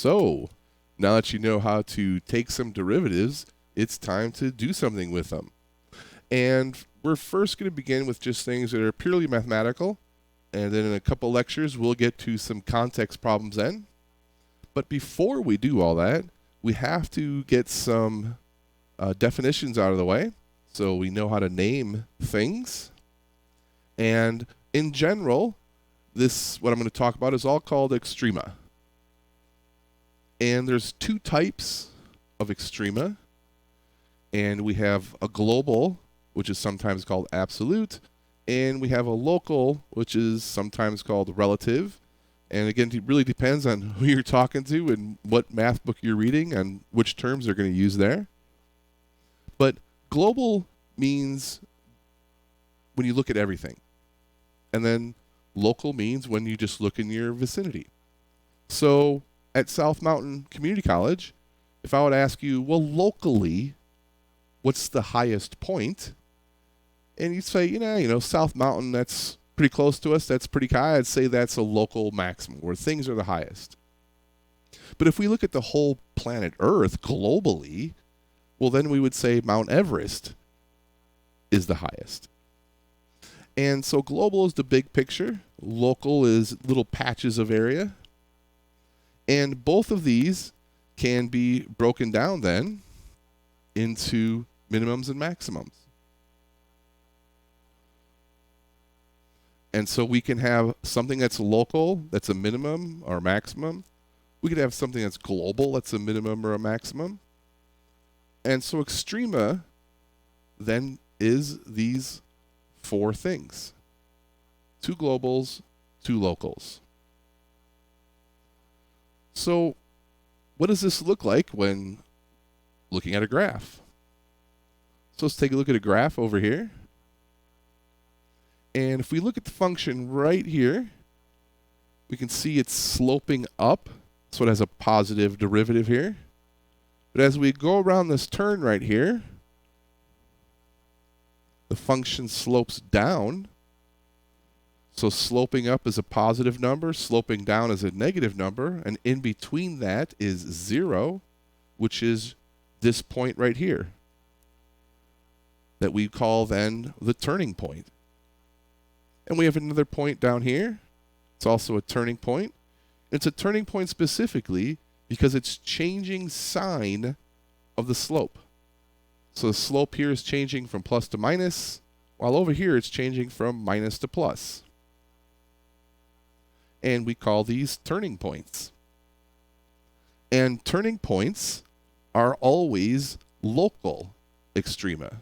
So, now that you know how to take some derivatives, it's time to do something with them. And we're first going to begin with just things that are purely mathematical, and then in a couple lectures we'll get to some context problems then. But before we do all that, we have to get some definitions out of the way so we know how to name things. And in general, what I'm going to talk about is all called extrema. And there's two types of extrema. And we have a global, which is sometimes called absolute, and we have a local, which is sometimes called relative. And again, it really depends on who you're talking to and what math book you're reading and which terms they're going to use there. But global means when you look at everything. And then local means when you just look in your vicinity. So at South Mountain Community College, if I would ask you, well, locally, what's the highest point? And you'd say, South Mountain, that's pretty close to us, that's pretty high. I'd say that's a local maximum where things are the highest. But if we look at the whole planet Earth globally, well, then we would say Mount Everest is the highest. And so global is the big picture. Local is little patches of area. And both of these can be broken down then into minimums and maximums. And so we can have something that's local, that's a minimum or a maximum. We could have something that's global, that's a minimum or a maximum. And so extrema then is these four things. 2 globals, 2 locals. So what does this look like when looking at a graph? So let's take a look at a graph over here. And if we look at the function right here, we can see it's sloping up. So it has a positive derivative here. But as we go around this turn right here, the function slopes down. So sloping up is a positive number, sloping down is a negative number, and in between that is 0, which is this point right here that we call then the turning point. And we have another point down here. It's also a turning point. It's a turning point specifically because it's changing sign of the slope. So the slope here is changing from plus to minus, while over here it's changing from minus to plus. And we call these turning points. And turning points are always local extrema.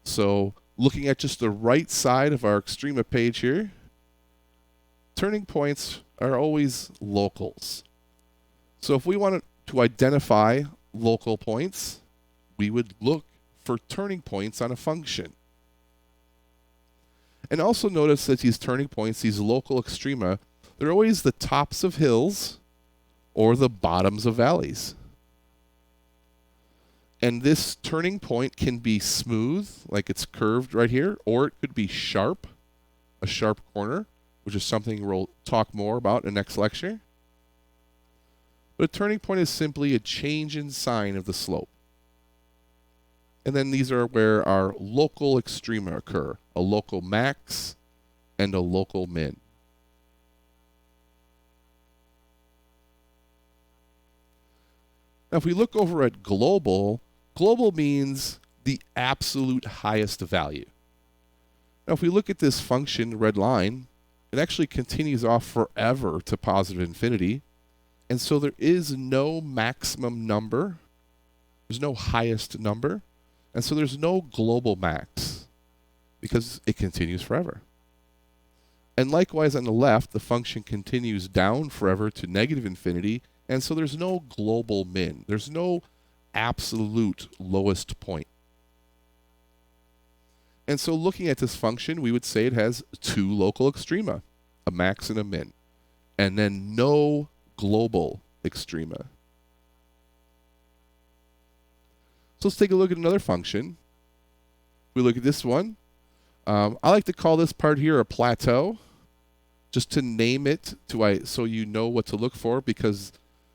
So looking at just the right side of our extrema page here, turning points are always locals. So if we wanted to identify local points, we would look for turning points on a function. And also notice that these turning points, these local extrema, they're always the tops of hills or the bottoms of valleys. And this turning point can be smooth, like it's curved right here, or it could be sharp, a sharp corner, which is something we'll talk more about in the next lecture. But a turning point is simply a change in sign of the slope. And then these are where our local extrema occur, a local max and a local min. Now if we look over at global, global means the absolute highest value. Now if we look at this function, red line, it actually continues off forever to positive infinity. And so there is no maximum number. There's no highest number. And so there's no global max because it continues forever. And likewise on the left, the function continues down forever to negative infinity. And so there's no global min. There's no absolute lowest point. And so looking at this function, we would say it has 2 local extrema, a max and a min. And then no global extrema. So let's take a look at another function. We look at this one. I like to call this part here a plateau, just to name it so you know what to look for, because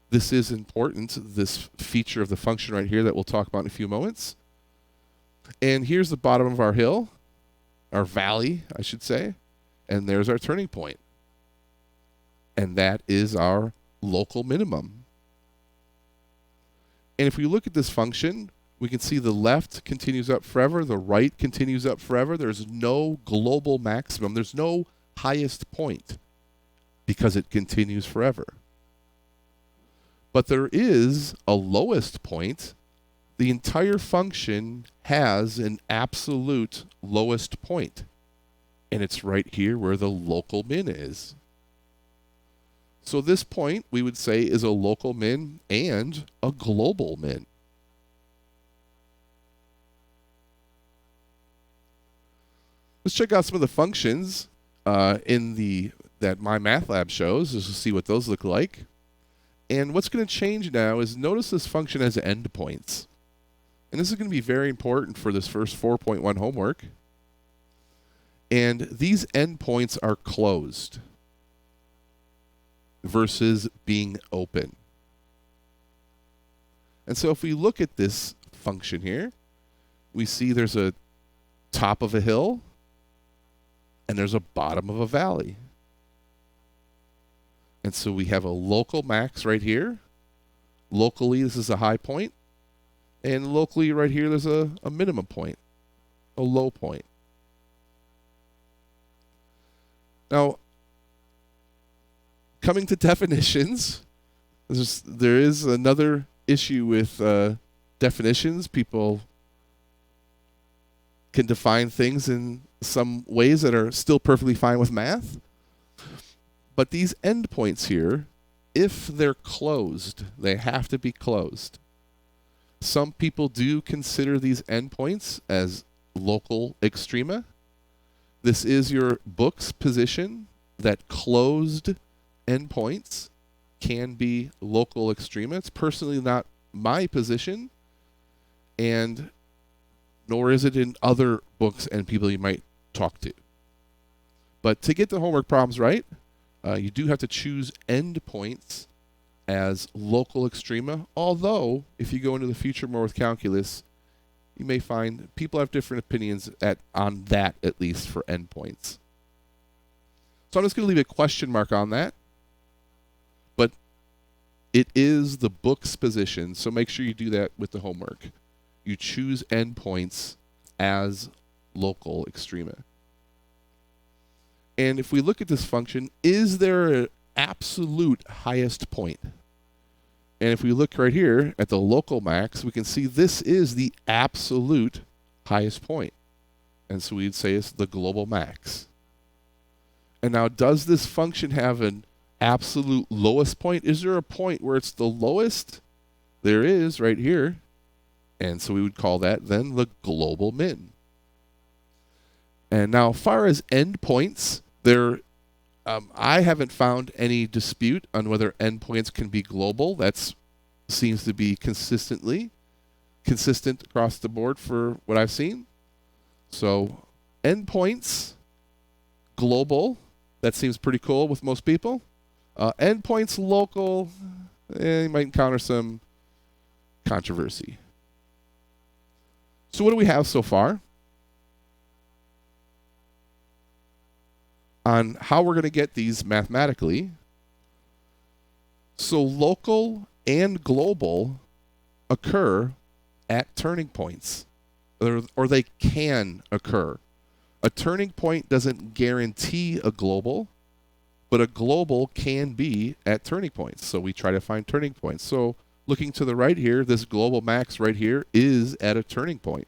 this is important, this feature of the function right here that we'll talk about in a few moments. And here's the bottom of our hill, our valley, I should say, and there's our turning point. And that is our local minimum. And if we look at this function, we can see the left continues up forever, the right continues up forever. There's no global maximum. There's no highest point because it continues forever. But there is a lowest point. The entire function has an absolute lowest point, and it's right here where the local min is. So this point, we would say, is a local min and a global min. Let's check out some of the functions that my math lab shows, just to see what those look like. And what's going to change now is notice this function has endpoints. And this is going to be very important for this first 4.1 homework. And these endpoints are closed versus being open. And so if we look at this function here, we see there's a top of a hill and there's a bottom of a valley. And so we have a local max right here. Locally, this is a high point. And locally right here, there's a minimum point, a low point. Now, coming to definitions, there is another issue with definitions. People can define things in some ways that are still perfectly fine with math. But these endpoints here, if they're closed, they have to be closed. Some people do consider these endpoints as local extrema. This is your book's position that closed endpoints can be local extrema. It's personally not my position, and nor is it in other books and people you might talk to. But to get the homework problems right, you do have to choose endpoints as local extrema, although if you go into the future more with calculus, you may find people have different opinions on that, at least for endpoints. So I'm just going to leave a question mark on that, but it is the book's position, so make sure you do that with the homework. You choose endpoints as local extrema. And if we look at this function, is there an absolute highest point? And if we look right here at the local max, we can see this is the absolute highest point. And so we'd say it's the global max. And now, does this function have an absolute lowest point? Is there a point where it's the lowest? There is right here. And so we would call that then the global min. And now, as far as endpoints, I haven't found any dispute on whether endpoints can be global. That seems to be consistent across the board for what I've seen. So endpoints, global, that seems pretty cool with most people. Endpoints, local, you might encounter some controversy. So what do we have so far on how we're going to get these mathematically? So local and global occur at turning points, or they can occur. A turning point doesn't guarantee a global, but a global can be at turning points. So we try to find turning points. So looking to the right here, this global max right here is at a turning point.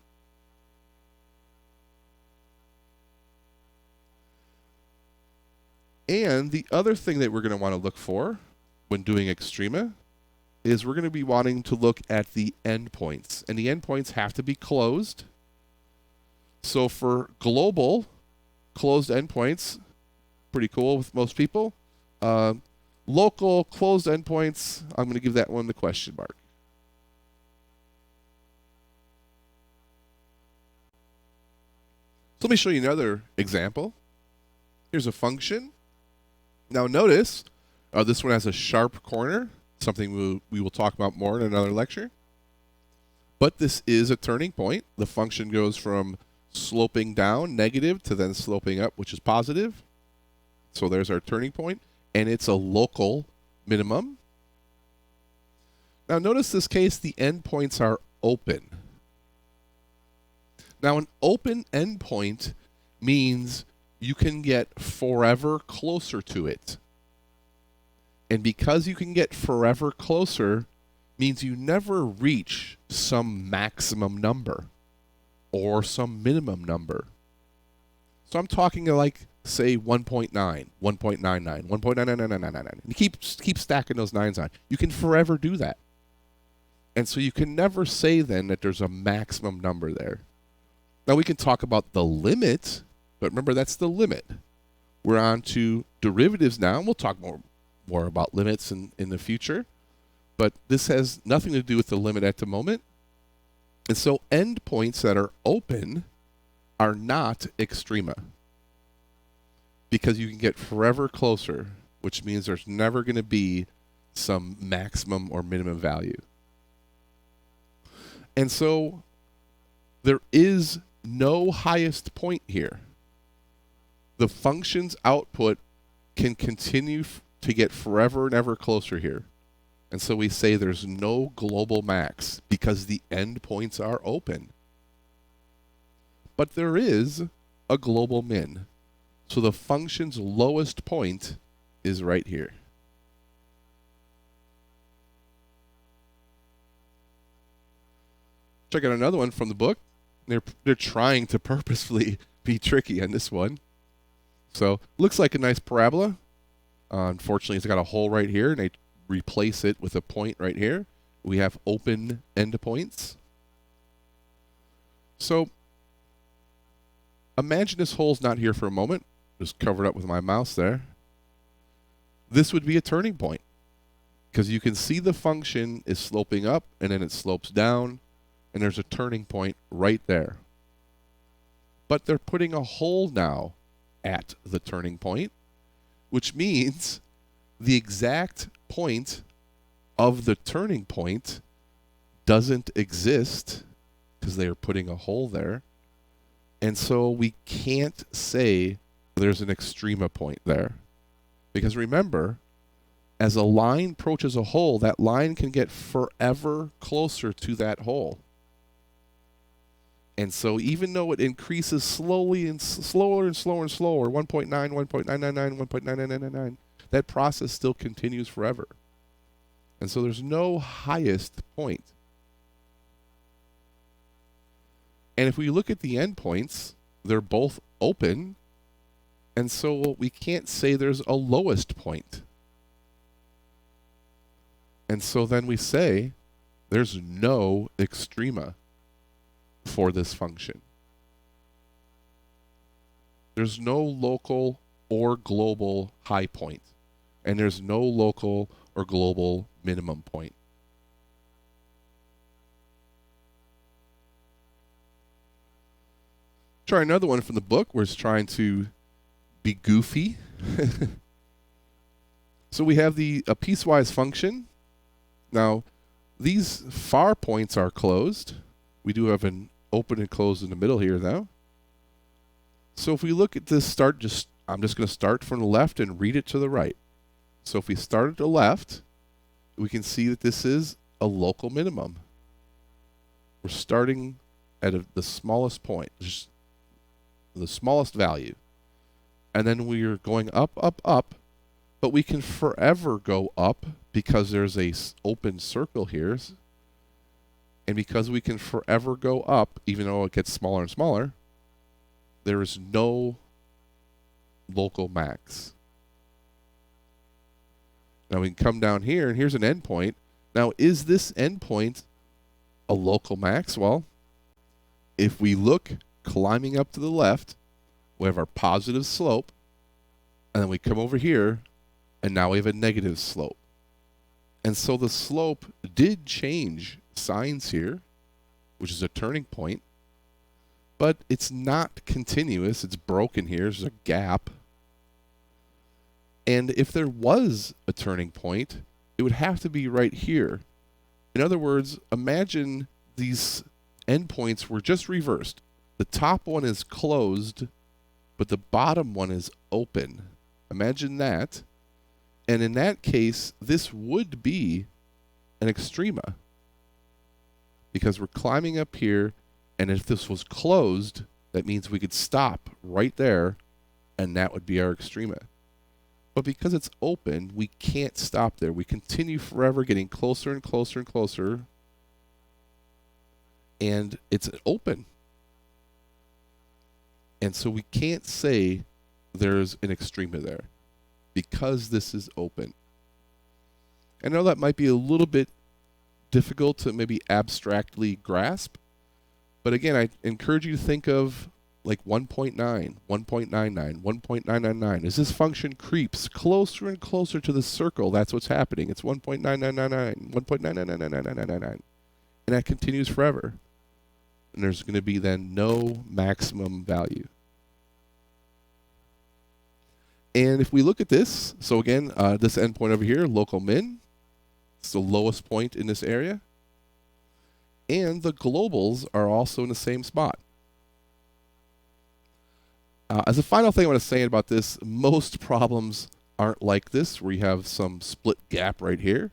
And the other thing that we're going to want to look for when doing extrema is we're going to be wanting to look at the endpoints. And the endpoints have to be closed. So for global, closed endpoints, pretty cool with most people. Local, closed endpoints, I'm going to give that one the question mark. So let me show you another example. Here's a function. Now notice, this one has a sharp corner, something we will talk about more in another lecture. But this is a turning point. The function goes from sloping down, negative, to then sloping up, which is positive. So there's our turning point, and it's a local minimum. Now notice this case, the endpoints are open. Now an open endpoint means you can get forever closer to it. And because you can get forever closer, means you never reach some maximum number or some minimum number. So I'm talking like, say, 1.9, 1.99, 1.99999. You keep stacking those nines on. You can forever do that. And so you can never say then that there's a maximum number there. Now we can talk about the limit, but remember that's the limit. We're on to derivatives now, and we'll talk more about limits in the future. But this has nothing to do with the limit at the moment. And so endpoints that are open are not extrema, because you can get forever closer, which means there's never going to be some maximum or minimum value. And so there is no highest point here. The function's output can continue to get forever and ever closer here. And so we say there's no global max because the endpoints are open. But there is a global min. So the function's lowest point is right here. Check out another one from the book. They're trying to purposefully be tricky on this one. So looks like a nice parabola. Unfortunately, it's got a hole right here, and they replace it with a point right here. We have open endpoints. So imagine this hole's not here for a moment. Just covered up with my mouse there. This would be a turning point, because you can see the function is sloping up, and then it slopes down, and there's a turning point right there. But they're putting a hole now at the turning point, which means the exact point of the turning point doesn't exist because they are putting a hole there. And so we can't say there's an extrema point there. Because remember, as a line approaches a hole, that line can get forever closer to that hole. And so even though it increases slowly and slower and slower and slower, 1.9, 1.999, 1.99999, that process still continues forever. And so there's no highest point. And if we look at the endpoints, they're both open. And so we can't say there's a lowest point. And so then we say there's no extrema for this function. There's no local or global high point, and there's no local or global minimum point. Try another one from the book where it's trying to be goofy. So we have a piecewise function. Now, these far points are closed. We do have an open and closed in the middle here, though. So if we look at this I'm just going to start from the left and read it to the right. So if we start at the left, we can see that this is a local minimum. We're starting at the smallest point, just the smallest value. And then we are going up, up, up. But we can forever go up because there's a open circle here. And because we can forever go up, even though it gets smaller and smaller, there is no local max. Now we can come down here, and here's an endpoint. Now, is this endpoint a local max? Well, if we look climbing up to the left, we have our positive slope, and then we come over here, and now we have a negative slope. And so the slope did change signs here, which is a turning point, but it's not continuous. It's broken here. There's a gap. And if there was a turning point, it would have to be right here. In other words, imagine these endpoints were just reversed. The top one is closed, but the bottom one is open. Imagine that. And in that case, this would be an extrema, because we're climbing up here, and if this was closed, that means we could stop right there, and that would be our extrema. But because it's open, we can't stop there. We continue forever, getting closer and closer and closer, and it's open. And so we can't say there's an extrema there because this is open. I know that might be a little bit difficult to maybe abstractly grasp, but again, I encourage you to think of like 1.9, 1.99, 1.999. As this function creeps closer and closer to the circle, that's what's happening. It's 1.9999, 1.9999999, and that continues forever. And there's going to be then no maximum value. And if we look at this, so again, this endpoint over here, local min, it's the lowest point in this area. And the globals are also in the same spot. As a final thing I want to say about this, most problems aren't like this, where you have some split gap right here.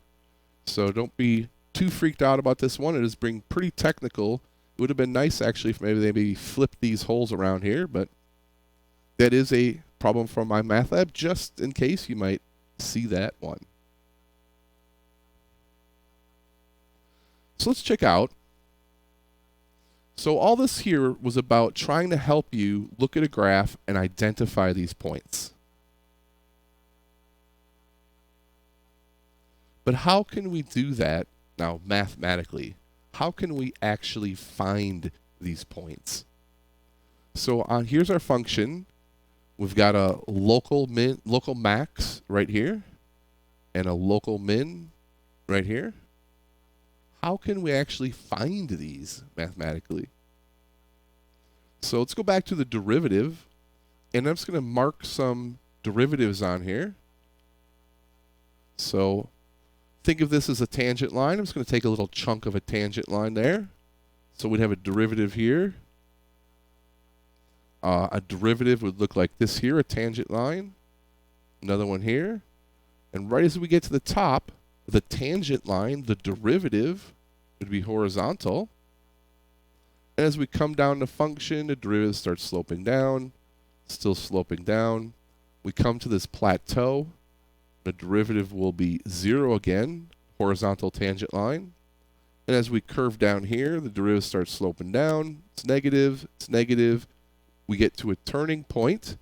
So don't be too freaked out about this one. It is being pretty technical. It would have been nice, actually, if maybe they flipped these holes around here, but that is a problem from my math lab, just in case you might see that one. So let's check out. So all this here was about trying to help you look at a graph and identify these points. But how can we do that now mathematically? How can we actually find these points? So here's our function. We've got a local max right here and a local min right here. How can we actually find these mathematically? So let's go back to the derivative, and I'm just going to mark some derivatives on here. So think of this as a tangent line. I'm just going to take a little chunk of a tangent line there. So we'd have a derivative here. A derivative would look like this here, a tangent line. Another one here. And right as we get to the top, the tangent line, the derivative, would be horizontal. And as we come down the function, the derivative starts sloping down, still sloping down. We come to this plateau. The derivative will be 0 again, horizontal tangent line. And as we curve down here, the derivative starts sloping down. It's negative, it's negative. We get to a turning point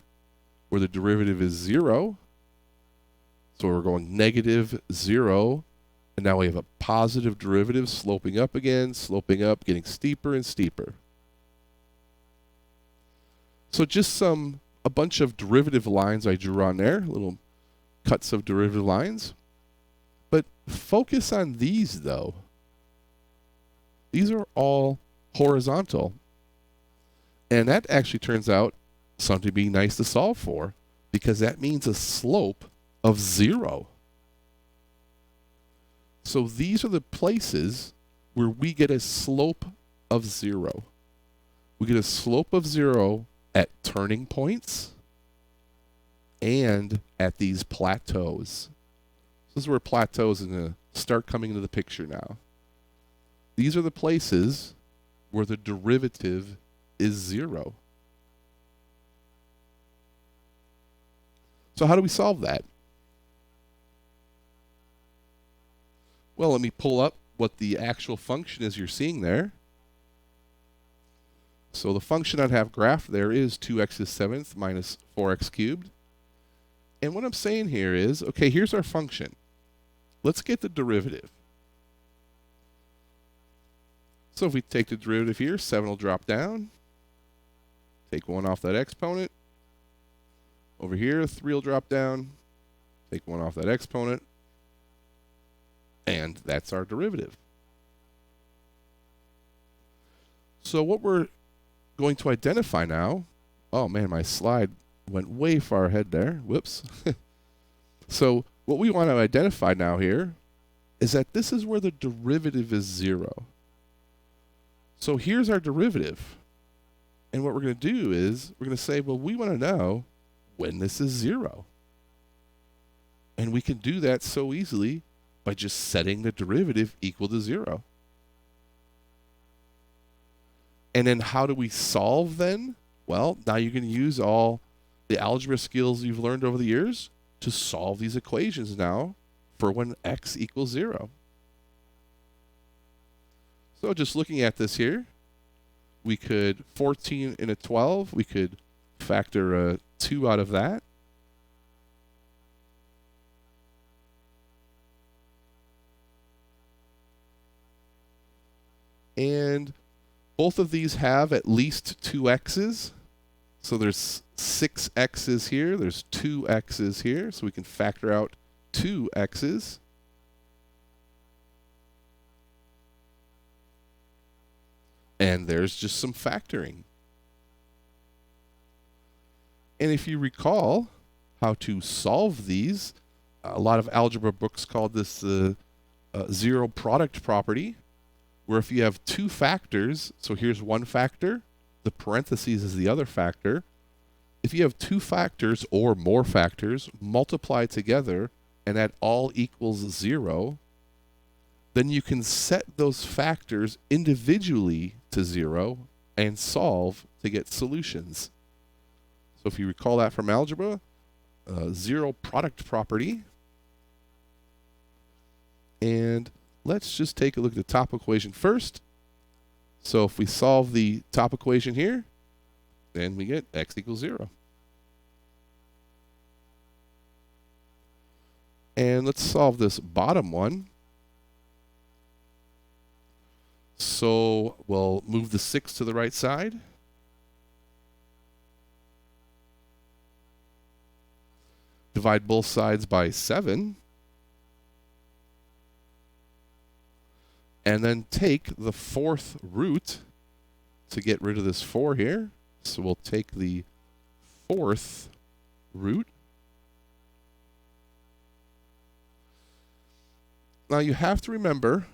where the derivative is 0. So we're going negative 0. And now we have a positive derivative sloping up again, sloping up, getting steeper and steeper. So just a bunch of derivative lines I drew on there, little cuts of derivative lines. But focus on these, though. These are all horizontal. And that actually turns out something to be nice to solve for, because that means a slope of 0. So these are the places where we get a slope of 0. We get a slope of 0 at turning points and at these plateaus. This is where plateaus are going to start coming into the picture now. These are the places where the derivative is 0. So how do we solve that? Well, let me pull up what the actual function is you're seeing there. So the function I'd have graphed there is 2x to the 7th minus 4x cubed. And what I'm saying here is, okay, here's our function. Let's get the derivative. So if we take the derivative here, 7 will drop down. Take 1 off that exponent. Over here, 3 will drop down. Take 1 off that exponent. And that's our derivative. So what we're going to identify now, oh man, my slide went way far ahead there. Whoops. So what we want to identify now here is that this is where the derivative is 0. So here's our derivative. And what we're going to do is we're going to say, well, we want to know when this is 0. And we can do that so easily by just setting the derivative equal to 0. And then how do we solve then? Well, now you can use all the algebra skills you've learned over the years to solve these equations now for when x equals 0. So just looking at this here, we could 14 and a 12, we could factor a 2 out of that. And both of these have at least 2 x's. So there's 6 x's here, there's 2 x's here, so we can factor out 2 x's. And there's just some factoring. And if you recall how to solve these, a lot of algebra books call this the zero product property, where if you have 2 factors, so here's one factor, the parentheses is the other factor. If you have 2 factors or more factors multiply together and that all equals 0, then you can set those factors individually to 0 and solve to get solutions. So if you recall that from algebra, zero product property. And let's just take a look at the top equation first. So if we solve the top equation here, then we get x equals 0. And let's solve this bottom one. So we'll move the 6 to the right side. Divide both sides by 7. And then take the 4th root to get rid of this 4 here. So we'll take the 4th root. Now you have to remember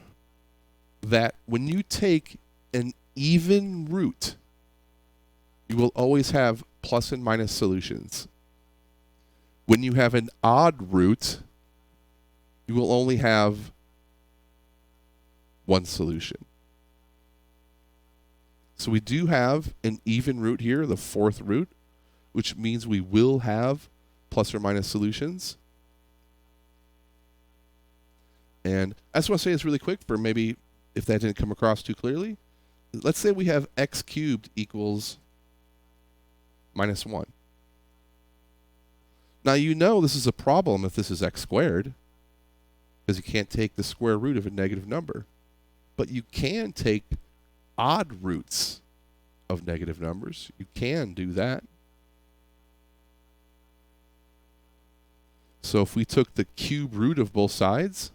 that when you take an even root, you will always have plus and minus solutions. When you have an odd root, you will only have one solution. So we do have an even root here, the 4th root, which means we will have plus or minus solutions. And I just want to say this really quick for maybe if that didn't come across too clearly. Let's say we have x cubed equals minus 1. Now you know this is a problem if this is x squared, because you can't take the square root of a negative number. But you can take odd roots of negative numbers. You can do that. So if we took the cube root of both sides,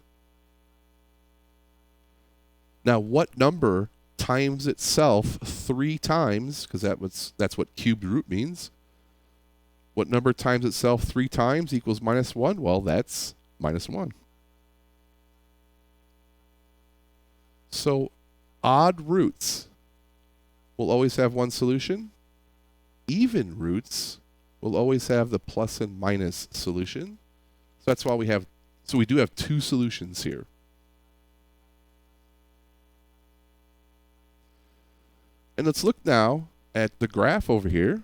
now what number times itself 3 times, because that's what cubed root means. What number times itself 3 times equals minus 1? Well, that's minus 1. So odd roots will always have one solution. Even roots will always have the plus and minus solution. So that's why we do have 2 solutions here. And let's look now at the graph over here.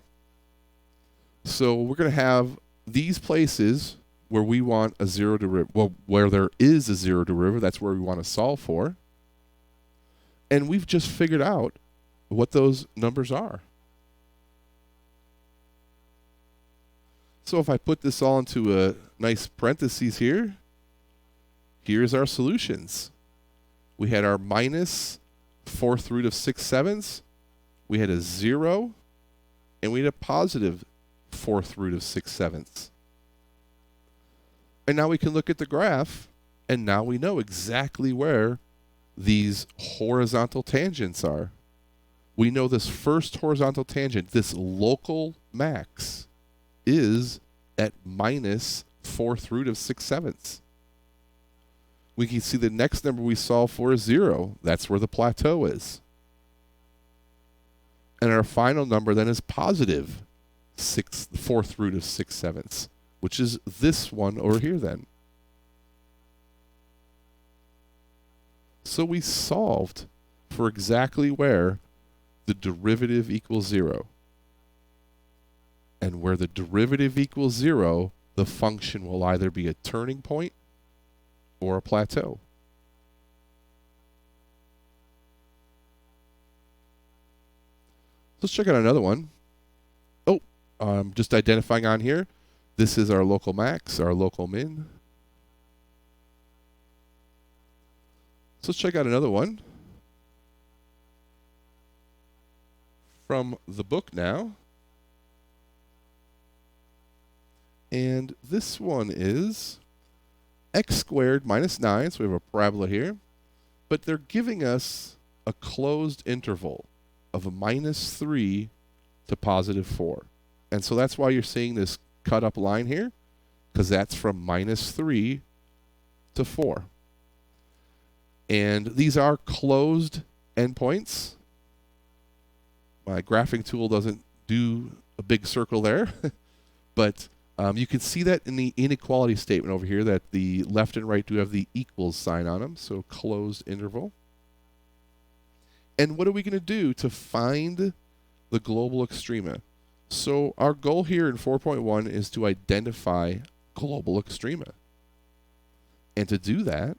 So we're going to have these places where we want a zero derivative. Well, where there is a zero derivative, that's where we want to solve for. And we've just figured out what those numbers are. So if I put this all into a nice parentheses here, here's our solutions. We had our minus 4th root of 6/7. We had a 0, and we had a positive 4th root of 6/7. And now we can look at the graph, and now we know exactly where these horizontal tangents are. We know this first horizontal tangent, this local max, is at minus fourth root of 6/7. We can see the next number we solve for is 0. That's where the plateau is. And our final number then is positive fourth root of 6/7, which is this one over here then. So we solved for exactly where the derivative equals 0. And where the derivative equals 0, the function will either be a turning point or a plateau. Let's check out another one. Oh, I'm just identifying on here. This is our local max, our local min. So let's check out another one from the book now. And this one is x squared minus 9. So we have a parabola here. But they're giving us a closed interval of a -3 to +4. And so that's why you're seeing this cut up line here, because that's from -3 to 4. And these are closed endpoints. My graphing tool doesn't do a big circle there, but you can see that in the inequality statement over here that the left and right do have the equals sign on them, so closed interval. And what are we going to do to find the global extrema? So our goal here in 4.1 is to identify global extrema. And to do that,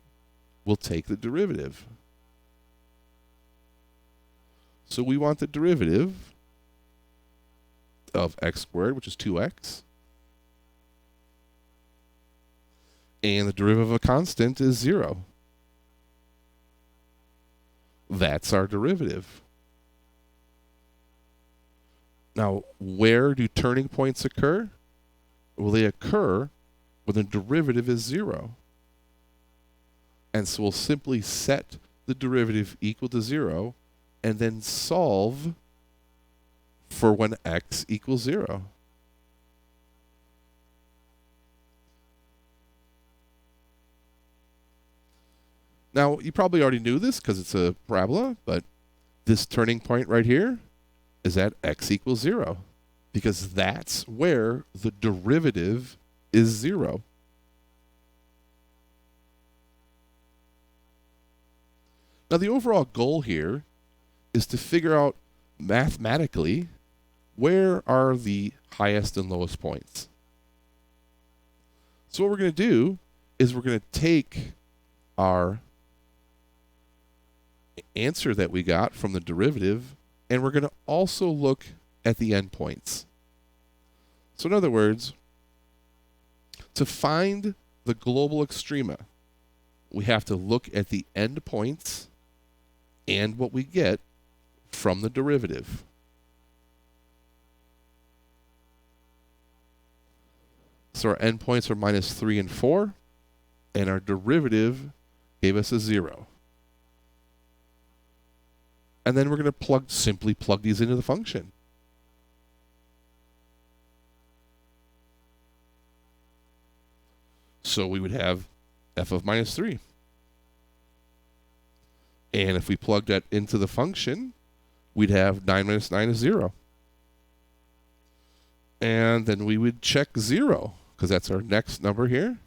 we'll take the derivative. So we want the derivative of x squared, which is 2x. And the derivative of a constant is 0. That's our derivative. Now, where do turning points occur? Well, they occur when the derivative is 0. And so we'll simply set the derivative equal to 0 and then solve for when x equals 0. Now, you probably already knew this because it's a parabola, but this turning point right here is at x equals 0, because that's where the derivative is 0. Now, the overall goal here is to figure out mathematically where are the highest and lowest points. So what we're going to do is we're going to take our answer that we got from the derivative, and we're going to also look at the endpoints. So in other words, to find the global extrema, we have to look at the endpoints and what we get from the derivative. So our endpoints are -3 and 4, and our derivative gave us a 0. And then we're going to simply plug these into the function. So we would have f of -3. And if we plug that into the function, we'd have 9 minus 9 is 0. And then we would check 0, because that's our next number here.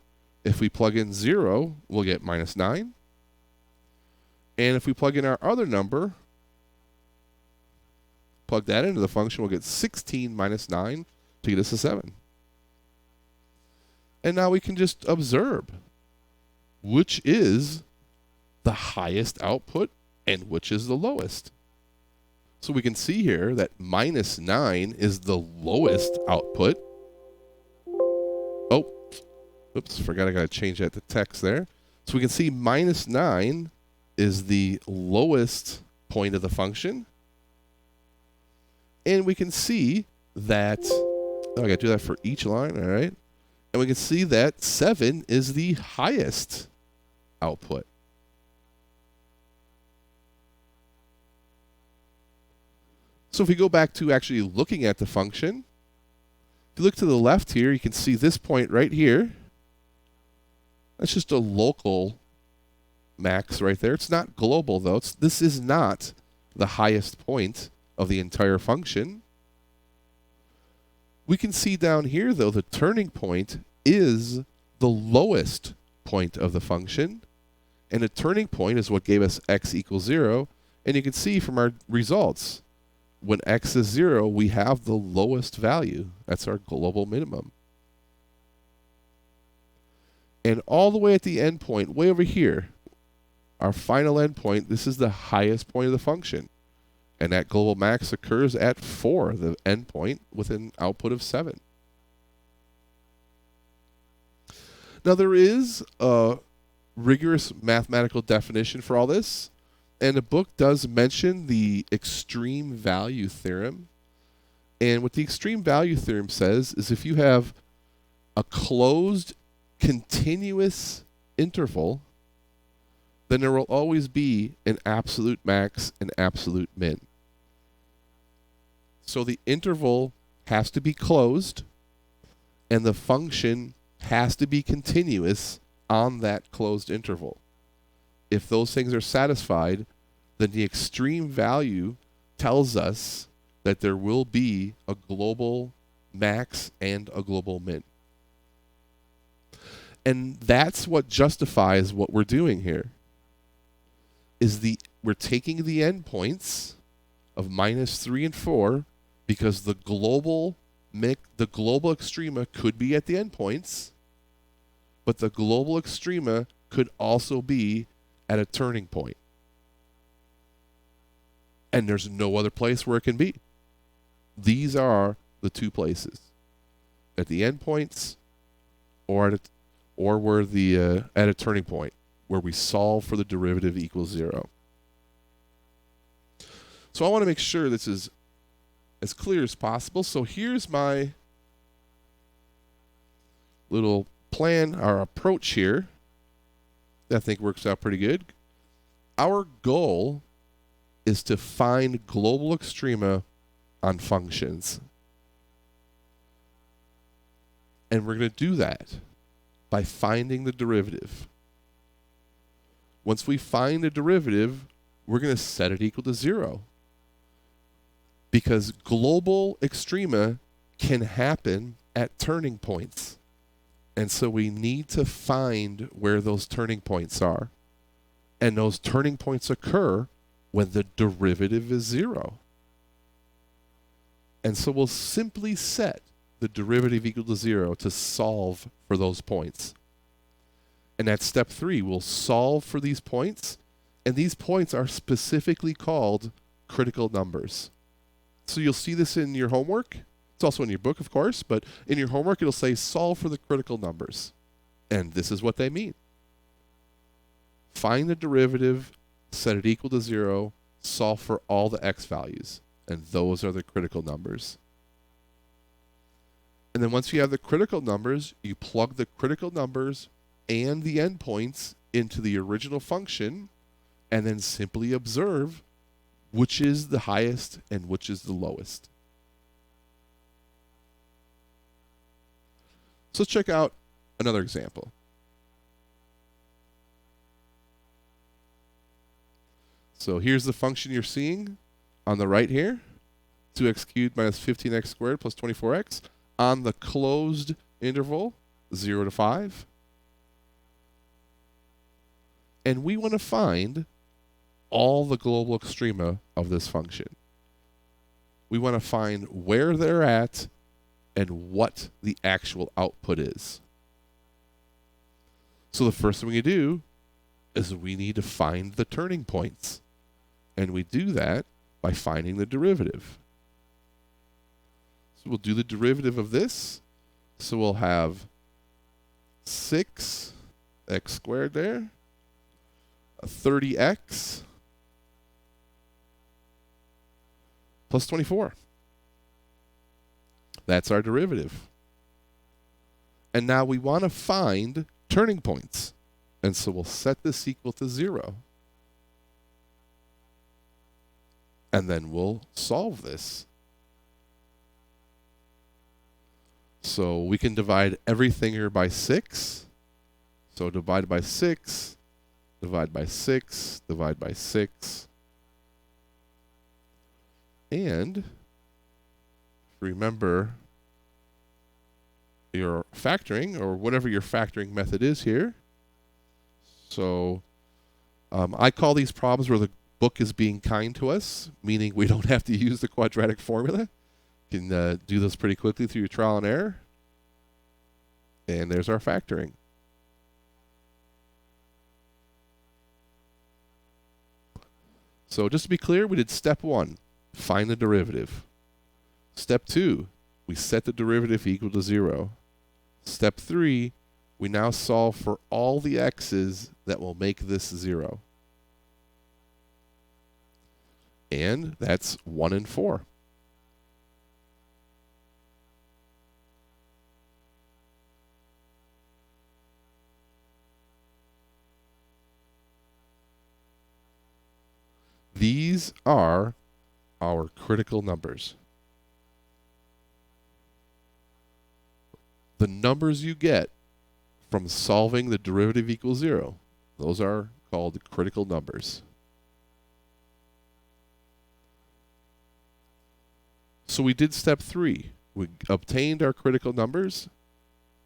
If we plug in 0, we'll get -9. And if we plug in our other number, plug that into the function, we'll get 16 minus 9 to get us a 7. And now we can just observe which is the highest output and which is the lowest. So we can see here that -9 is the lowest output. Oh, oops, forgot I got to change that to text there. So we can see -9 is the lowest point of the function. And we can see that, oh, I got to do that for each line, all right? And we can see that 7 is the highest output. So if we go back to actually looking at the function, if you look to the left here, you can see this point right here That's just a local max right there. It's not global, though. This is not the highest point of the entire function. We can see down here, though, the turning point is the lowest point of the function. And a turning point is what gave us x equals 0. And you can see from our results, when x is 0, we have the lowest value. That's our global minimum. And all the way at the end point, way over here, our final endpoint, this is the highest point of the function. And that global max occurs at 4, the endpoint, with an output of 7. Now, there is a rigorous mathematical definition for all this. And the book does mention the extreme value theorem. And what the extreme value theorem says is if you have a closed continuous interval, then there will always be an absolute max and absolute min. So the interval has to be closed, and the function has to be continuous on that closed interval. If those things are satisfied, then the extreme value tells us that there will be a global max and a global min. And that's what justifies what we're doing here. We're taking the endpoints of -3 and 4 because the global extrema could be at the endpoints, but the global extrema could also be at a turning point. And there's no other place where it can be. These are the two places. At the endpoints or at a turning point where we solve for the derivative equals 0. So I want to make sure this is as clear as possible. So here's my little plan, our approach here, that I think works out pretty good. Our goal is to find global extrema on functions. And we're going to do that by finding the derivative. Once we find the derivative, we're going to set it equal to 0. Because global extrema can happen at turning points. And so we need to find where those turning points are. And those turning points occur when the derivative is 0. And so we'll simply set the derivative equal to 0 to solve for those points. And at step 3, we'll solve for these points. And these points are specifically called critical numbers. So you'll see this in your homework. It's also in your book, of course, but in your homework, it'll say solve for the critical numbers. And this is what they mean. Find the derivative, set it equal to 0, solve for all the x values. And those are the critical numbers. And then once you have the critical numbers, you plug the critical numbers and the endpoints into the original function, and then simply observe which is the highest and which is the lowest. So let's check out another example. So here's the function you're seeing on the right here, 2x cubed minus 15x squared plus 24x, on the closed interval, 0 to 5. And we want to find all the global extrema of this function. We want to find where they're at and what the actual output is. So the first thing we do is we need to find the turning points. And we do that by finding the derivative. So we'll do the derivative of this. So we'll have 6x squared there, 30x plus 24. That's our derivative. And now we want to find turning points. And so we'll set this equal to 0. And then we'll solve this. So we can divide everything here by 6. So divide by 6, divide by 6, divide by 6. And remember your factoring, or whatever your factoring method is here. So I call these problems where the book is being kind to us, meaning we don't have to use the quadratic formula. You can do this pretty quickly through your trial and error. And there's our factoring. So just to be clear, we did step 1, find the derivative. Step 2, we set the derivative equal to 0. Step 3, we now solve for all the x's that will make this 0. And that's 1 and 4. These are our critical numbers. The numbers you get from solving the derivative equals 0, those are called critical numbers. So we did step 3. We obtained our critical numbers.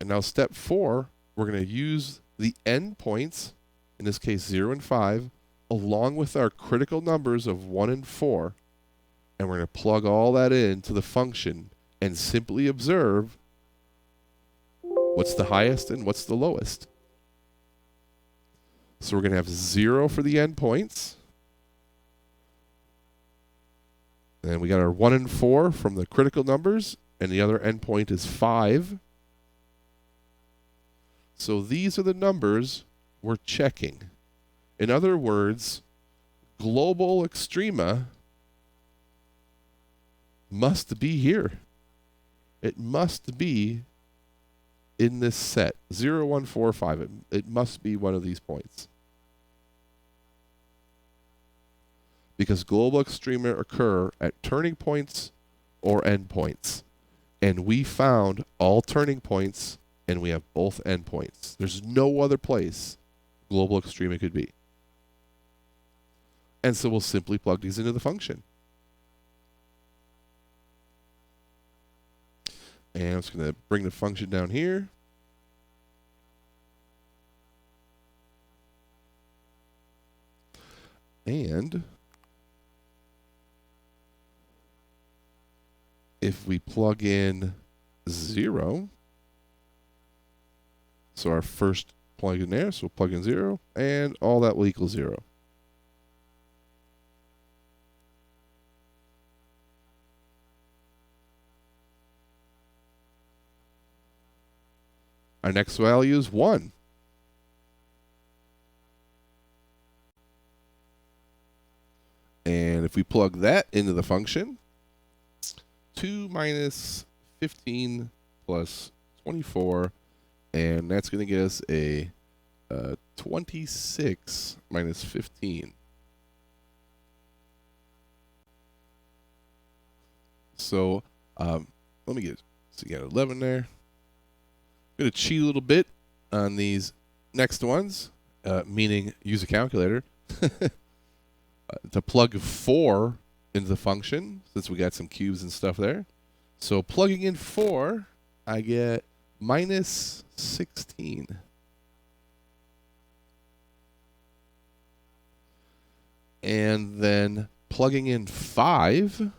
And now step 4, we're going to use the endpoints, in this case 0 and 5, along with our critical numbers of 1 and 4. And we're going to plug all that into the function and simply observe what's the highest and what's the lowest. So we're going to have 0 for the endpoints. And we got our 1 and 4 from the critical numbers, and the other endpoint is 5. So these are the numbers we're checking. In other words, global extrema must be here. It must be in this set, 0, 1, 4, 5. It must be one of these points. Because global extrema occur at turning points or endpoints. And we found all turning points, and we have both endpoints. There's no other place global extrema could be. And so we'll simply plug these into the function. And I'm just going to bring the function down here. And if we plug in 0, so our first plug in there, so we'll plug in 0, and all that will equal 0. Our next value is 1. And if we plug that into the function, 2 minus 15 plus 24, and that's going to get us a 26 minus 15. So let me get, so you got 11 there. I'm going to cheat a little bit on these next ones, meaning use a calculator, to plug 4 into the function, since we got some cubes and stuff there. So plugging in 4, I get minus 16. And then plugging in 5,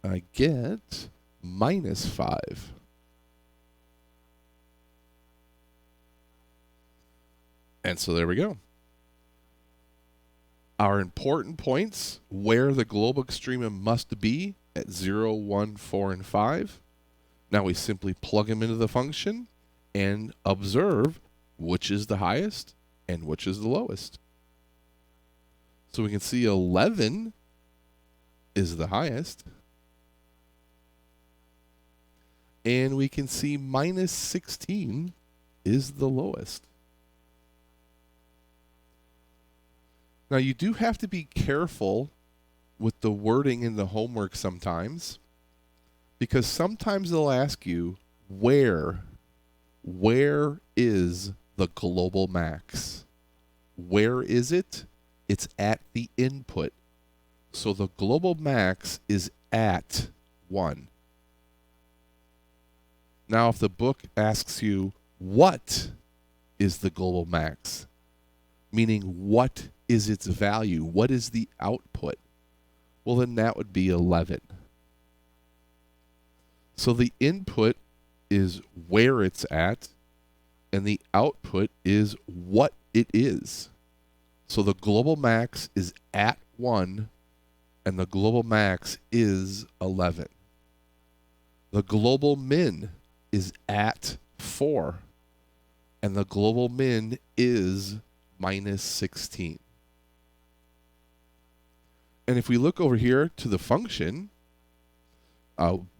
I get minus 5. And so there we go. Our important points where the global extrema must be at 0, 1, 4, and 5. Now we simply plug them into the function and observe which is the highest and which is the lowest. So we can see 11 is the highest. And we can see minus 16 is the lowest. Now, you do have to be careful with the wording in the homework sometimes, because sometimes they'll ask you, where where is the global max? Where is it? It's at the input. So the global max is at 1. Now, if the book asks you, what is the global max? Meaning, what is its value? What is the output? Well, then that would be 11. So the input is where it's at, and the output is what it is. So the global max is at 1, and the global max is 11. The global min is at 4, and the global min is minus 16. And if we look over here to the function,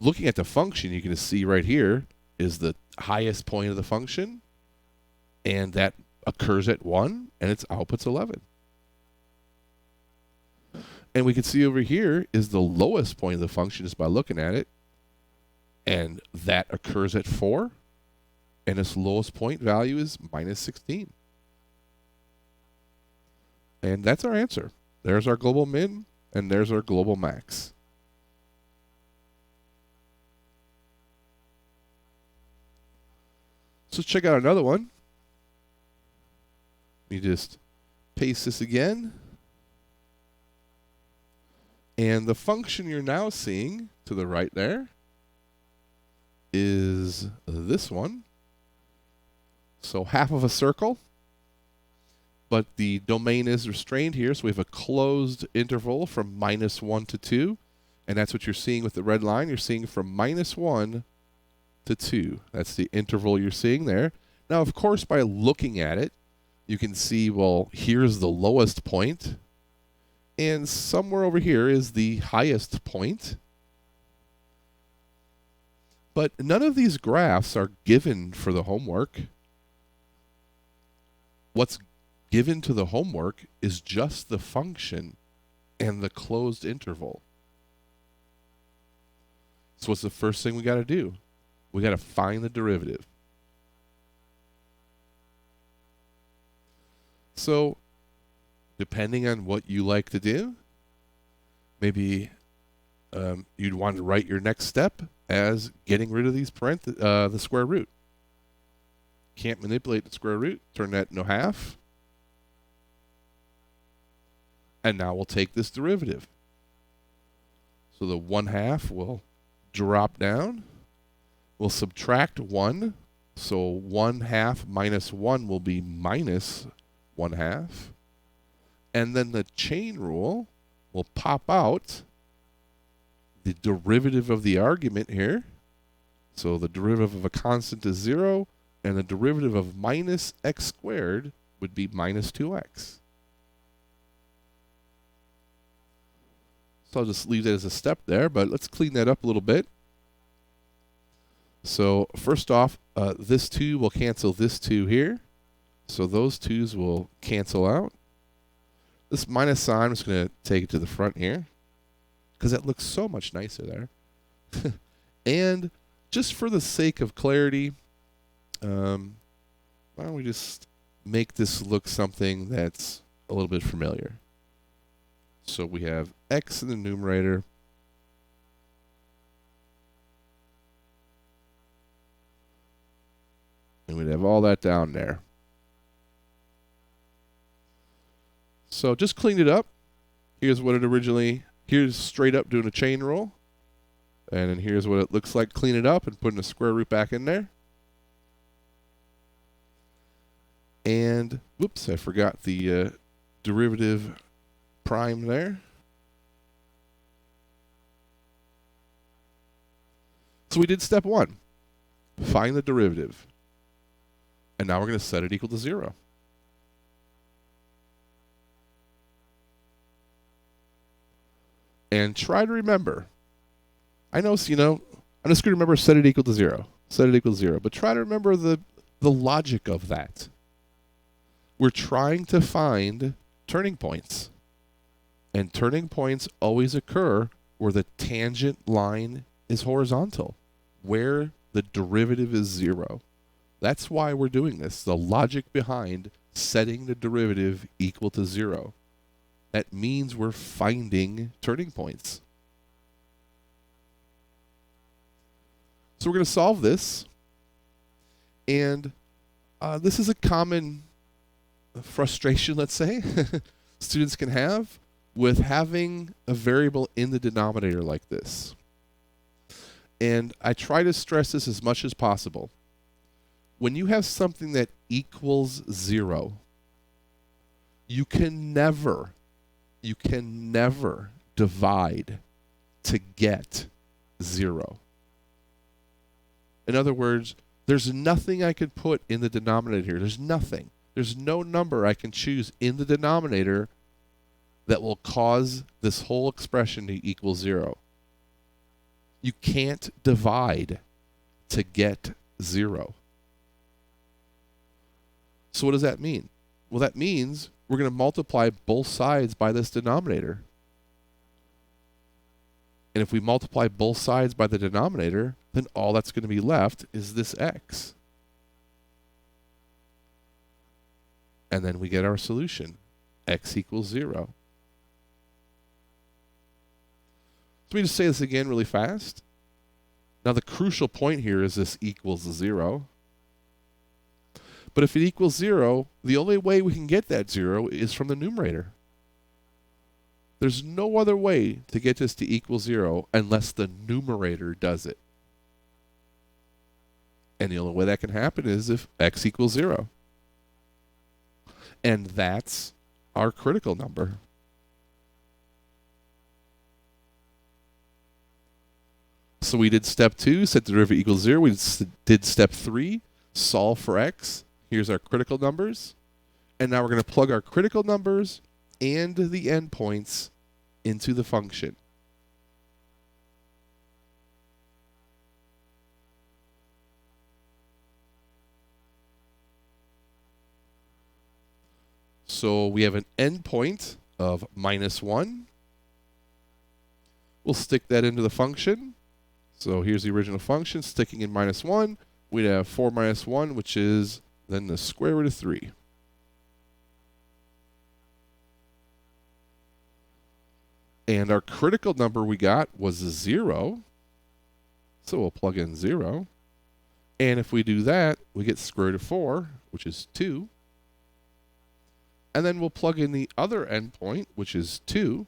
looking at the function, you can see right here is the highest point of the function, and that occurs at 1, and its output's 11. And we can see over here is the lowest point of the function just by looking at it, and that occurs at 4, and its lowest point value is minus 16. And that's our answer. There's our global min, and there's our global max. So let's check out another one. Let me just paste this again. And the function you're now seeing to the right there is this one. So half of a circle, but the domain is restrained here, so we have a closed interval from minus 1 to 2, and that's what you're seeing with the red line. You're seeing from minus 1 to 2. That's the interval you're seeing there. Now, of course, by looking at it, you can see, well, here's the lowest point, and somewhere over here is the highest point. But none of these graphs are given for the homework. What's given to the homework is just the function and the closed interval. So what's the first thing we got to do? We got to find the derivative. So depending on what you like to do, maybe you'd want to write your next step as getting rid of these the square root. Can't manipulate the square root, turn that into half. And now we'll take this derivative. So the 1/2 will drop down. We'll subtract 1. So 1/2 minus 1 will be minus 1/2. And then the chain rule will pop out the derivative of the argument here. So the derivative of a constant is 0, and the derivative of minus x squared would be minus 2x. So I'll just leave that as a step there, but let's clean that up a little bit. So first off, this 2 will cancel this 2 here. So those 2's will cancel out. This minus sign, I'm just going to take it to the front here, because that looks so much nicer there. And just for the sake of clarity, why don't we just make this look something that's a little bit familiar. So we have x in the numerator. And we'd have all that down there. So just cleaned it up. Here's what it originally, here's straight up doing a chain rule. And then here's what it looks like, clean it up and putting a square root back in there. And, whoops, I forgot the derivative prime there. So we did step 1, find the derivative. And now we're going to set it equal to 0. And try to remember. I know, I'm just going to remember set it equal to 0. Set it equal to 0. But try to remember the logic of that. We're trying to find turning points. And turning points always occur where the tangent line is horizontal, where the derivative is 0. That's why we're doing this. The logic behind setting the derivative equal to 0. That means we're finding turning points. So we're going to solve this. And this is a common frustration, let's say, students can have with having a variable in the denominator like this. And I try to stress this as much as possible. When you have something that equals 0, you can never divide to get 0. In other words, there's nothing I could put in the denominator here. There's nothing. There's no number I can choose in the denominator that will cause this whole expression to equal 0. You can't divide to get 0. So what does that mean? Well, that means we're going to multiply both sides by this denominator. And if we multiply both sides by the denominator, then all that's going to be left is this x. And then we get our solution, x equals 0. Let me just say this again really fast. Now the crucial point here is this equals 0. But if it equals 0, the only way we can get that 0 is from the numerator. There's no other way to get this to equal 0 unless the numerator does it. And the only way that can happen is if x equals 0. And that's our critical number. So we did step 2, set the derivative equals 0. We did step 3, solve for x. Here's our critical numbers. And now we're going to plug our critical numbers and the endpoints into the function. So we have an endpoint of -1. We'll stick that into the function. So here's the original function, sticking in -1. We'd have 4 minus 1, which is then the square root of 3. And our critical number we got was 0. So we'll plug in 0. And if we do that, we get square root of 4, which is 2. And then we'll plug in the other endpoint, which is 2.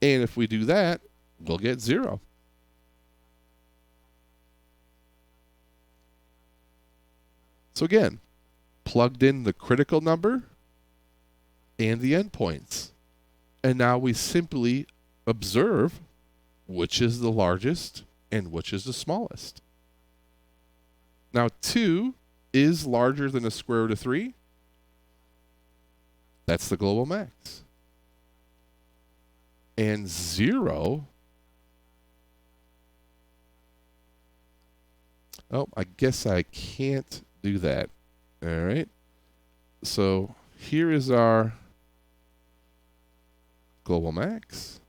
And if we do that, we'll get 0. So again, plugged in the critical number and the endpoints. And now we simply observe which is the largest and which is the smallest. Now 2 is larger than the square root of 3. That's the global max. And 0, oh, I guess I can't do that. All right. So here is our global max.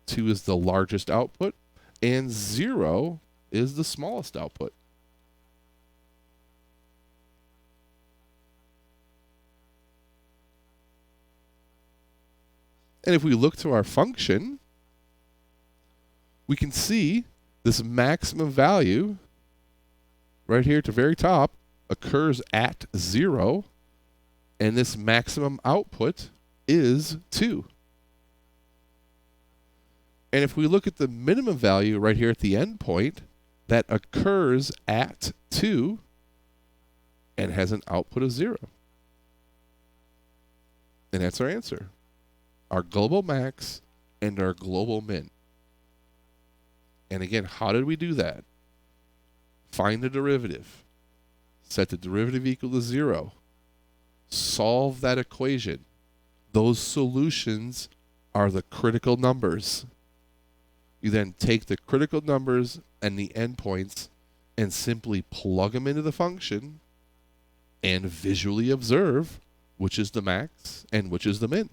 2 is the largest output, and 0 is the smallest output. And if we look to our function, we can see this maximum value right here at the very top occurs at 0, and this maximum output is 2. And if we look at the minimum value right here at the end point, that occurs at 2 and has an output of 0. And that's our answer. Our global max and our global min. And again, how did we do that? Find the derivative. Set the derivative equal to 0. Solve that equation. Those solutions are the critical numbers. You then take the critical numbers and the endpoints and simply plug them into the function and visually observe which is the max and which is the min.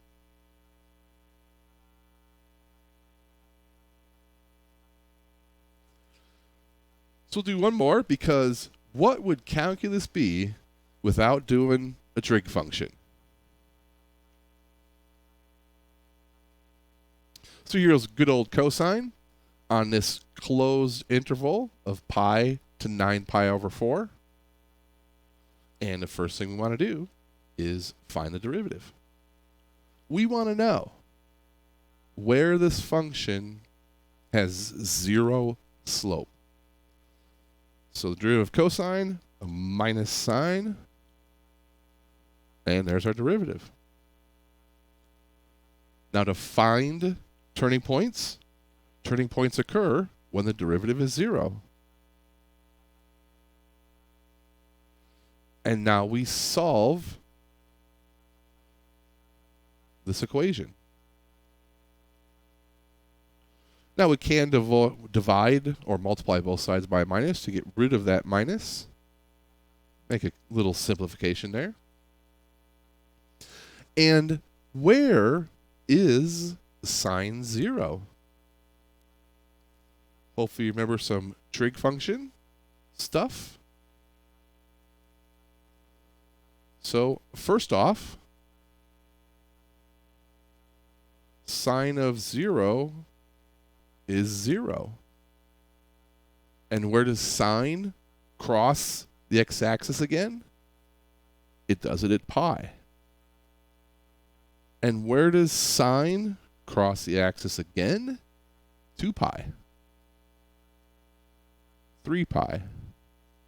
So we'll do one more, because what would calculus be without doing a trig function? So here's good old cosine on this closed interval of pi to 9 pi over 4. And the first thing we want to do is find the derivative. We want to know where this function has 0 slope. So the derivative of cosine, a minus sine, and there's our derivative. Now to find turning points occur when the derivative is 0. And now we solve this equation. Now we can divide or multiply both sides by a minus to get rid of that minus. Make a little simplification there. And where is sine 0? Hopefully you remember some trig function stuff. So first off, sine of 0 is 0. And where does sine cross the x-axis again? It does it at pi. And where does sine cross the axis again? 2 pi, 3 pi,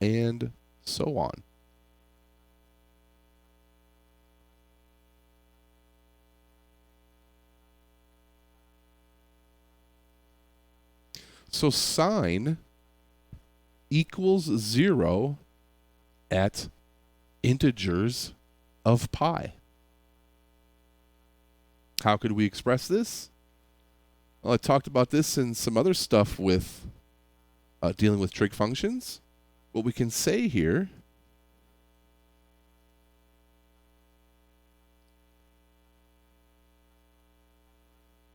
and so on. So sine equals 0 at integers of pi. How could we express this? Well, I talked about this in some other stuff with dealing with trig functions. What we can say here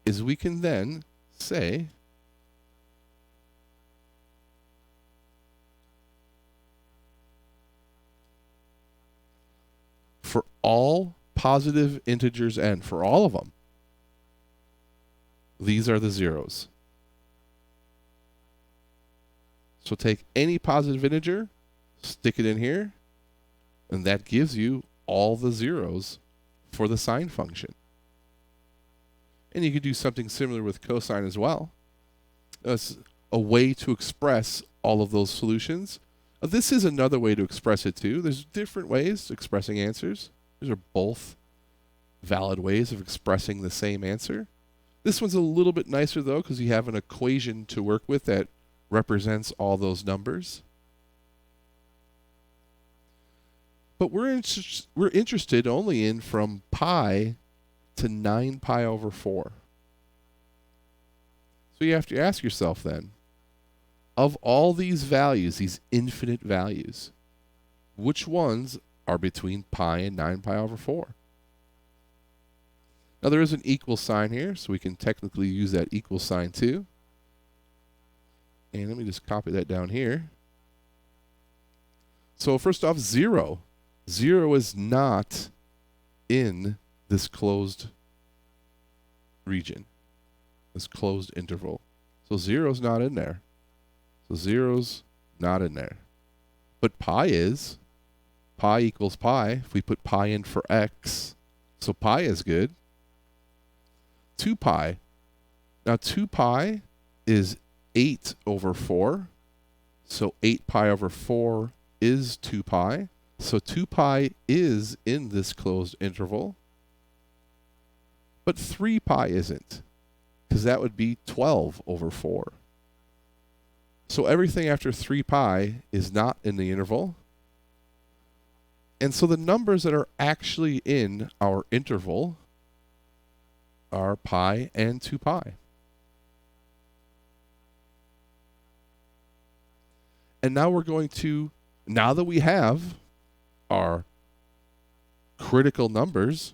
is we can then say for all positive integers n, for all of them, these are the zeros. So take any positive integer, stick it in here, and that gives you all the zeros for the sine function. And you could do something similar with cosine as well. That's a way to express all of those solutions. This is another way to express it too. There's different ways of expressing answers. These are both valid ways of expressing the same answer. This one's a little bit nicer though, because you have an equation to work with that represents all those numbers. But we're interested only in from pi to 9 pi over 4. So you have to ask yourself then, of all these values, these infinite values, which ones are between pi and 9 pi over 4? Now there is an equal sign here, so we can technically use that equal sign too. And let me just copy that down here. So first off, 0. 0 is not in this closed region, this closed interval. So 0 is not in there. So 0's not in there. But pi is. Pi equals pi. If we put pi in for x, so pi is good. 2 pi. Now 2 pi is 8 over 4. So 8 pi over 4 is 2 pi. So 2 pi is in this closed interval. But 3 pi isn't, because that would be 12 over 4. So everything after 3 pi is not in the interval. And so the numbers that are actually in our interval are pi and 2 pi. And now we're going to, now that we have our critical numbers,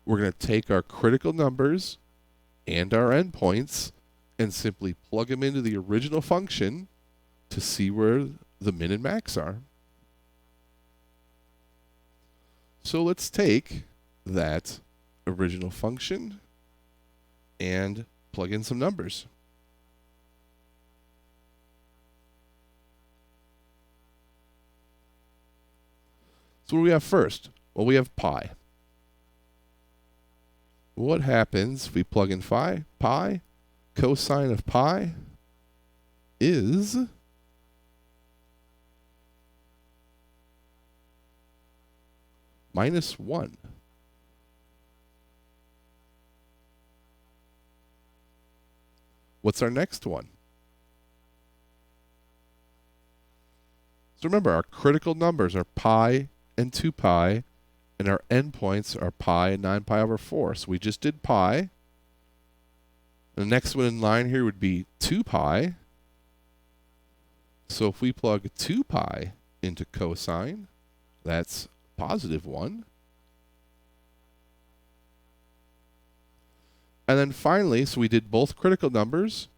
we're going to take our critical numbers and our endpoints and simply plug them into the original function to see where the min and max are. So let's take that original function and plug in some numbers. So what do we have first? Well, we have pi. What happens if we plug in pi? Pi, cosine of pi is -1. What's our next one? So remember, our critical numbers are pi and 2 pi, and our endpoints are pi and 9 pi over 4. So we just did pi. The next one in line here would be 2 pi. So if we plug 2 pi into cosine, that's +1. And then finally, so we did both critical numbers.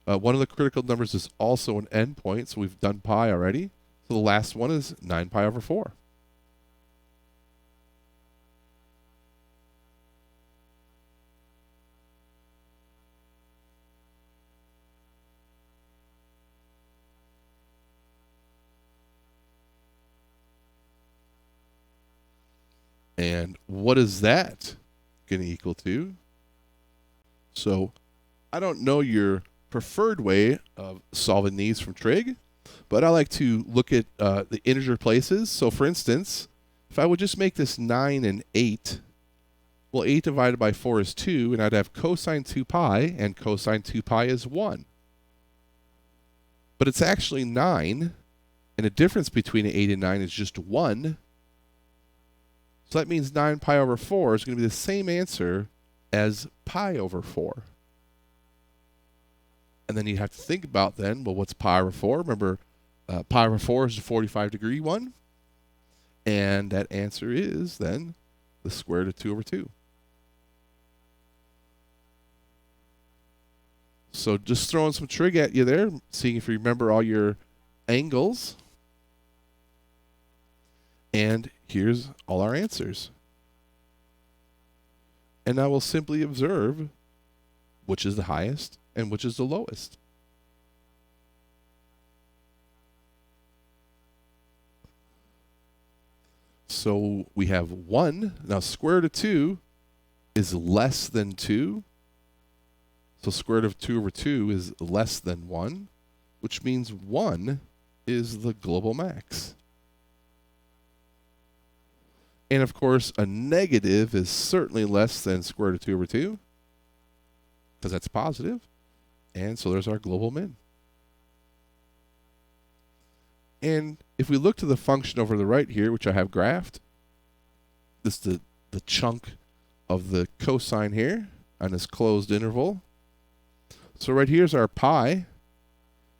One of the critical numbers is also an endpoint, so we've done pi already. So the last one is 9 pi over 4. And what is that going to equal to? So I don't know your preferred way of solving these from trig, but I like to look at the integer places. So for instance, if I would just make this 9 and 8, well, 8 divided by 4 is 2, and I'd have cosine 2 pi, and cosine 2 pi is 1. But it's actually 9, and the difference between 8 and 9 is just 1. So that means 9 pi over 4 is going to be the same answer as pi over 4. And then you have to think about then, well, what's pi over 4? Remember, pi over 4 is the 45-degree one. And that answer is then the square root of 2 over 2. So just throwing some trig at you there, seeing if you remember all your angles. And here's all our answers. And now we'll simply observe which is the highest and which is the lowest. So we have 1. Now square root of 2 is less than 2. So square root of 2 over 2 is less than 1, which means 1 is the global max. And of course, a negative is certainly less than square root of 2 over 2, because that's positive. And so there's our global min. And if we look to the function over to the right here, which I have graphed, this is the chunk of the cosine here on this closed interval. So right here's our pi,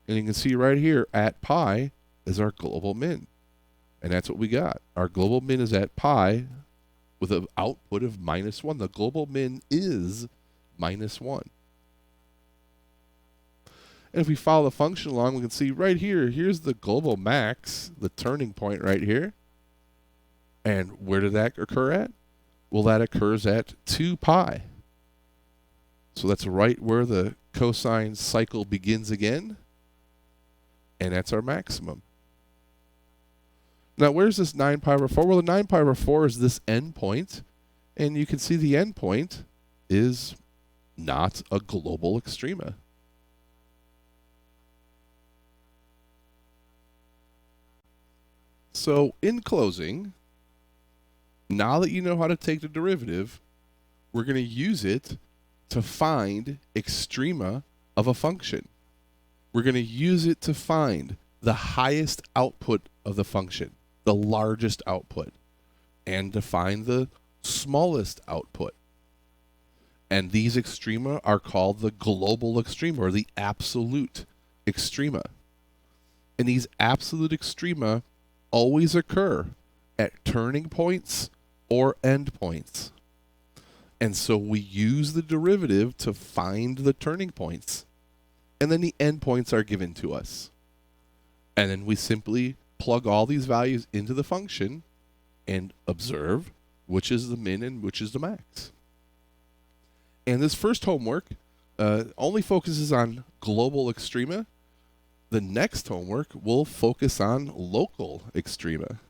and you can see right here at pi is our global min. And that's what we got. Our global min is at pi with an output of -1. The global min is -1. And if we follow the function along, we can see right here, here's the global max, the turning point right here. And where did that occur at? Well, that occurs at 2 pi. So that's right where the cosine cycle begins again. And that's our maximum. Now, where's this 9 pi over 4? Well, the 9 pi over 4 is this endpoint. And you can see the endpoint is not a global extrema. So, in closing, now that you know how to take the derivative, we're going to use it to find extrema of a function. We're going to use it to find the highest output of the function, the largest output, and to find the smallest output. And these extrema are called the global extrema, or the absolute extrema. And these absolute extrema always occur at turning points or endpoints. And so we use the derivative to find the turning points. and then the endpoints are given to us. And then we simply plug all these values into the function and observe which is the min and which is the max. And this first homework only focuses on global extrema. The next homework will focus on local extrema.